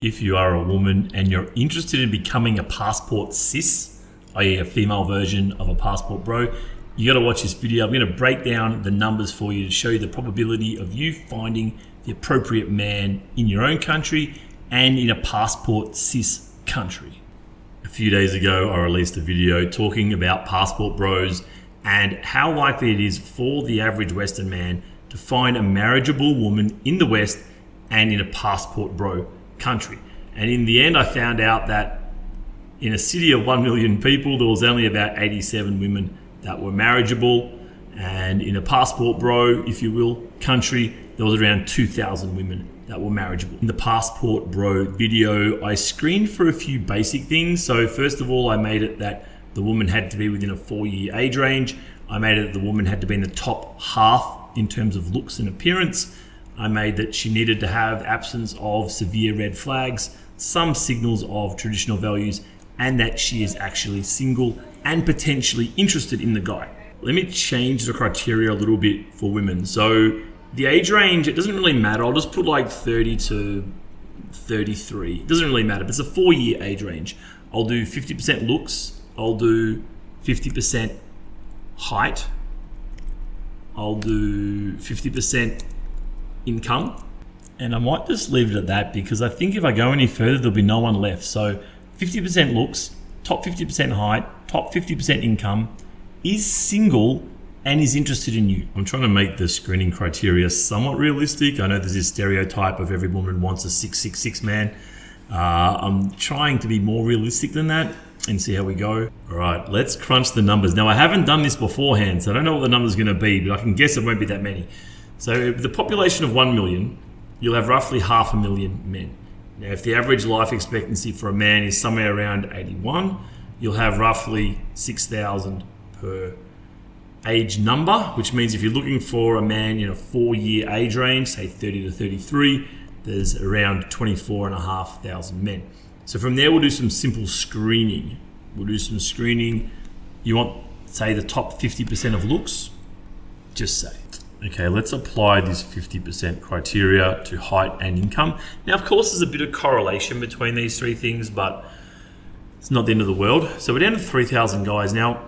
If you are a woman and you're interested in becoming a passport cis, i.e. a female version of a passport bro, you got to watch this video. I'm going to break down the numbers for you to show you the probability of you finding the appropriate man in your own country and in a passport cis country. A few days ago, I released a video talking about passport bros and how likely it is for the average Western man to find a marriageable woman in the West and in a passport bro country. And in the end, I found out that in a city of 1 million people, there was only about 87 women that were marriageable. And in a passport bro, if you will, country, there was around 2,000 women that were marriageable. In the passport bro video, I screened for a few basic things. So first of all, I made it that the woman had to be within a 4-year age range. I made it that the woman had to be in the top half in terms of looks and appearance. I made that she needed to have absence of severe red flags, some signals of traditional values, and that she is actually single and potentially interested in the guy. Let me change the criteria a little bit for women. So the age range, it doesn't really matter. I'll just put like 30 to 33. It doesn't really matter, but it's a 4-year age range. I'll do 50% looks. I'll do 50% height. I'll do 50% income, and I might just leave it at that because I think if I go any further there'll be no one left. So 50% looks, top 50% height, top 50% income, is single and is interested in you. I'm trying to make the screening criteria somewhat realistic. I know there's this stereotype of every woman wants a 666 man. I'm trying to be more realistic than that and see how we go. All right, let's crunch the numbers. Now I haven't done this beforehand, so I don't know what the number's going to be, but I can guess it won't be that many. So the population of 1 million, you'll have roughly 500,000 men. Now, if the average life expectancy for a man is somewhere around 81, you'll have roughly 6,000 per age number, which means if you're looking for a man in a 4-year age range, say 30 to 33, there's around 24,500 men. So from there, we'll do some simple screening. You want, say, the top 50% of looks, just say. Okay, let's apply this 50% criteria to height and income. Now, of course, there's a bit of correlation between these three things, but it's not the end of the world. So we're down to 3,000 guys. Now,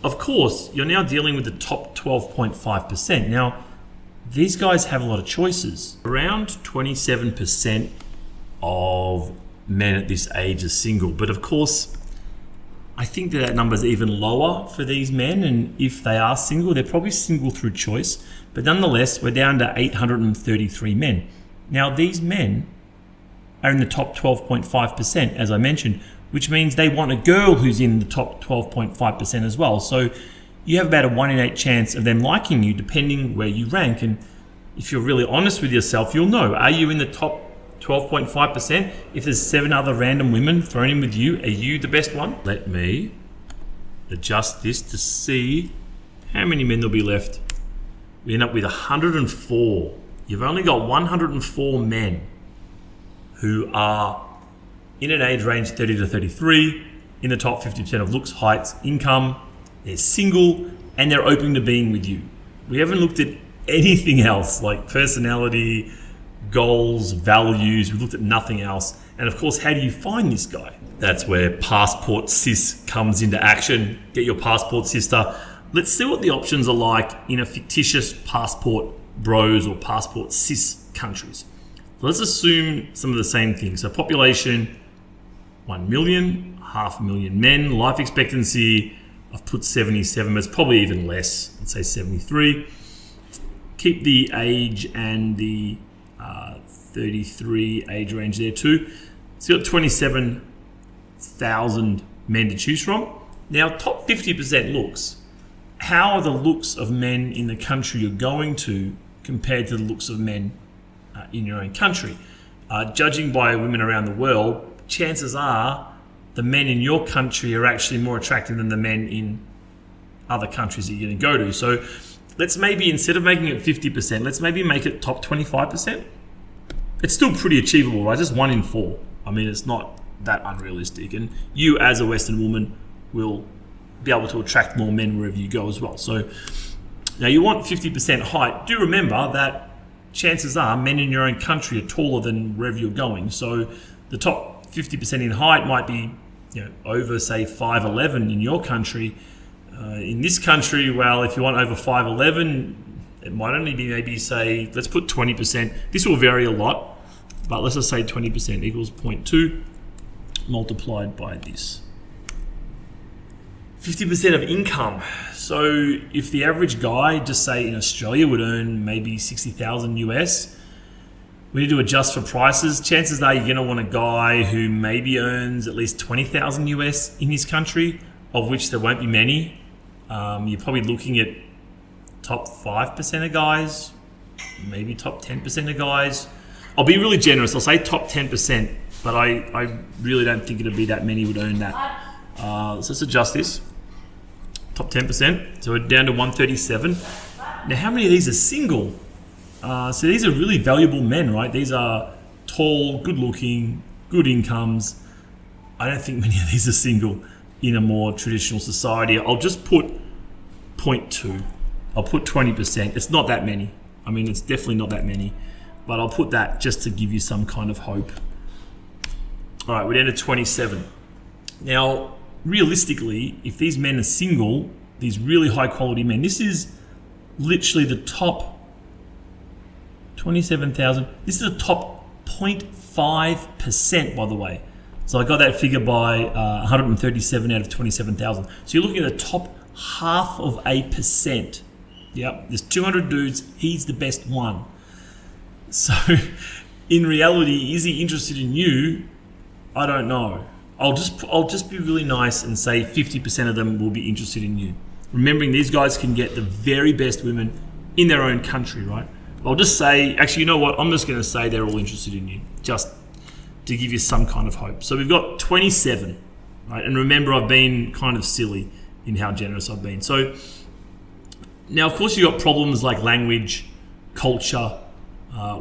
of course, you're now dealing with the top 12.5%. Now, these guys have a lot of choices. Around 27% of men at this age are single, but of course, I think that number is even lower for these men, and if they are single, they're probably single through choice. But nonetheless, we're down to 833 men. Now, these men are in the top 12.5%, as I mentioned, which means they want a girl who's in the top 12.5% as well. So you have about a 1 in 8 chance of them liking you, depending where you rank. And if you're really honest with yourself, you'll know, are you in the top 12.5%? If there's 7 other random women thrown in with you, are you the best one? Let me adjust this to see how many men there'll be left. We end up with 104. You've only got 104 men who are in an age range 30 to 33, in the top 50% of looks, heights, income. They're single and they're open to being with you. We haven't looked at anything else like personality, goals, values. We've looked at nothing else. And of course, how do you find this guy? That's where passport cis comes into action. Get your passport sister. Let's see what the options are like in a fictitious passport bros or passport cis countries. So let's assume some of the same things. So population, 1 million, 500,000 men. Life expectancy, I've put 77, but it's probably even less. Let's say 73. Keep the age and the 33 age range there too. So you've got 27,000 men to choose from. Now, top 50% looks. How are the looks of men in the country you're going to compared to the looks of men in your own country? Judging by women around the world, chances are the men in your country are actually more attractive than the men in other countries that you're going to go to. So let's maybe, instead of making it 50%, let's maybe make it top 25%. It's still pretty achievable, right? Just 1 in 4. I mean, it's not that unrealistic. And you, as a Western woman, will be able to attract more men wherever you go as well. So now you want 50% height. Do remember that chances are men in your own country are taller than wherever you're going. So the top 50% in height might be, over say 5'11" in your country. In this country, well, if you want over 5'11", it might only be maybe say, let's put 20%. This will vary a lot, but let's just say 20% equals 0.2 multiplied by this. 50% of income. So if the average guy, just say in Australia, would earn maybe 60,000 US, we need to adjust for prices. Chances are you're going to want a guy who maybe earns at least 20,000 US in his country, of which there won't be many. You're probably looking at top 5% of guys, maybe top 10% of guys. I'll be really generous. I'll say top 10%, but I really don't think it'll be that many would earn that. So let's adjust this. Top 10%. So we're down to 137. Now, how many of these are single? So these are really valuable men, right? These are tall, good-looking, good incomes. I don't think many of these are single in a more traditional society. I'll just put 0.2. I'll put 20%. It's not that many. I mean, it's definitely not that many. But I'll put that just to give you some kind of hope. All right, we're down to 27. Now, realistically, if these men are single, these really high-quality men, this is literally the top 27,000. This is the top 0.5%, by the way. So I got that figure by 137 out of 27,000. So you're looking at the top 0.5%. Yep, there's 200 dudes. He's the best one. So in reality, is he interested in you? I don't know. I'll just be really nice and say 50% of them will be interested in you. Remembering these guys can get the very best women in their own country, right? I'll just say, actually, you know what? I'm just going to say they're all interested in you, just to give you some kind of hope. So we've got 27, right? And remember, I've been kind of silly in how generous I've been. So now, of course, you've got problems like language, culture,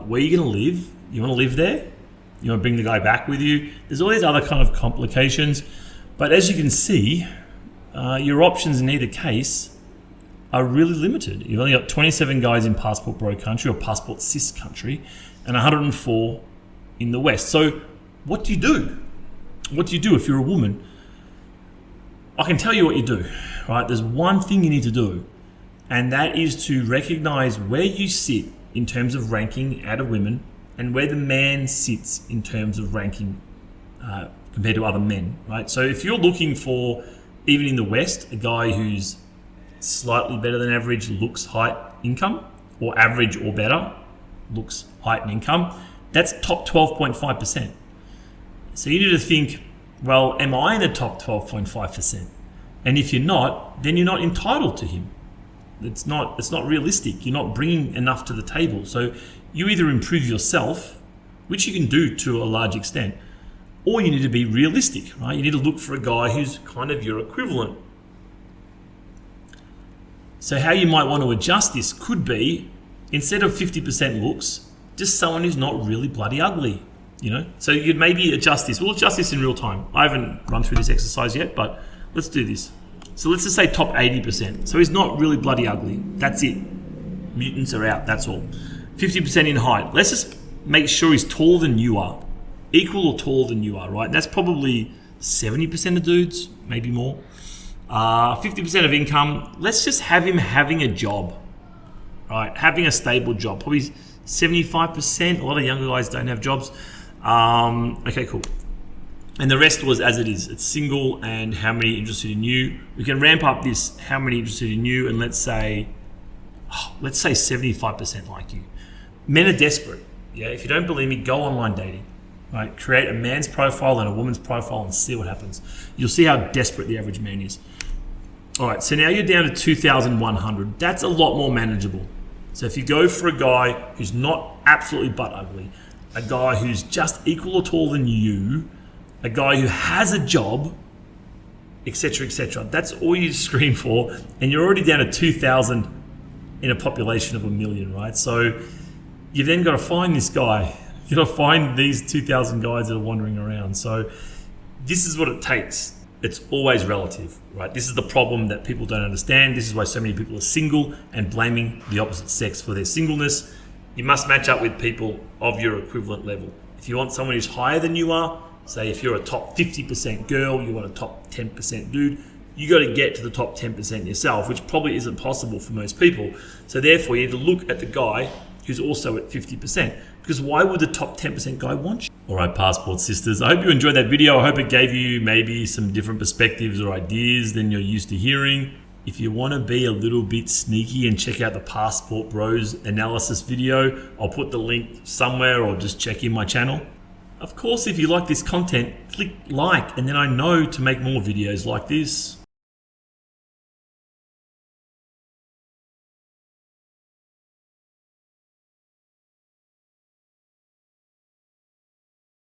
where you're going to live. You want to live there? You want to bring the guy back with you? There's all these other kind of complications. But as you can see, your options in either case are really limited. You've only got 27 guys in Passport Bro country or Passport Cis country and 104 in the West. So what do you do? What do you do if you're a woman? I can tell you what you do, right? There's one thing you need to do, and that is to recognize where you sit in terms of ranking out of women and where the man sits in terms of ranking compared to other men, right? So if you're looking for, even in the West, a guy who's slightly better than average looks, height, income, or average or better looks, height, and income, that's top 12.5%. So you need to think, well, am I in the top 12.5%? And if you're not, then you're not entitled to him. It's not realistic. You're not bringing enough to the table. So you either improve yourself, which you can do to a large extent, or you need to be realistic, right? You need to look for a guy who's kind of your equivalent. So how you might want to adjust this could be, instead of 50% looks, just someone who's not really bloody ugly, So you'd maybe adjust this. We'll adjust this in real time. I haven't run through this exercise yet, but let's do this. So let's just say top 80%. So he's not really bloody ugly. That's it. Mutants are out. That's all. 50% in height. Let's just make sure he's taller than you are. Equal or taller than you are, right? And that's probably 70% of dudes, maybe more. 50% of income. Let's just have him having a job, right? Having a stable job. Probably 75%. A lot of younger guys don't have jobs. Okay, cool. And the rest was as it is. It's single and how many interested in you. We can ramp up this how many interested in you, and let's say 75% like you. Men are desperate. Yeah, if you don't believe me, go online dating. Right? Create a man's profile and a woman's profile and see what happens. You'll see how desperate the average man is. All right, so now you're down to 2,100. That's a lot more manageable. So if you go for a guy who's not absolutely butt ugly, a guy who's just equal or taller than you, a guy who has a job, etc., etc. That's all you screen for, and you're already down to 2,000 in a population of 1 million, right? So you've then got to find this guy. You've got to find these 2,000 guys that are wandering around. So this is what it takes. It's always relative, right? This is the problem that people don't understand. This is why so many people are single and blaming the opposite sex for their singleness. You must match up with people of your equivalent level. If you want someone who's higher than you are, say if you're a top 50% girl, you want a top 10% dude, you got to get to the top 10% yourself, which probably isn't possible for most people. So therefore, you need to look at the guy who's also at 50%. Because why would the top 10% guy want you? All right, passport sisters, I hope you enjoyed that video. I hope it gave you maybe some different perspectives or ideas than you're used to hearing. If you want to be a little bit sneaky and check out the Passport Bros analysis video, I'll put the link somewhere or just check in my channel. Of course, if you like this content, click like and then I know to make more videos like this.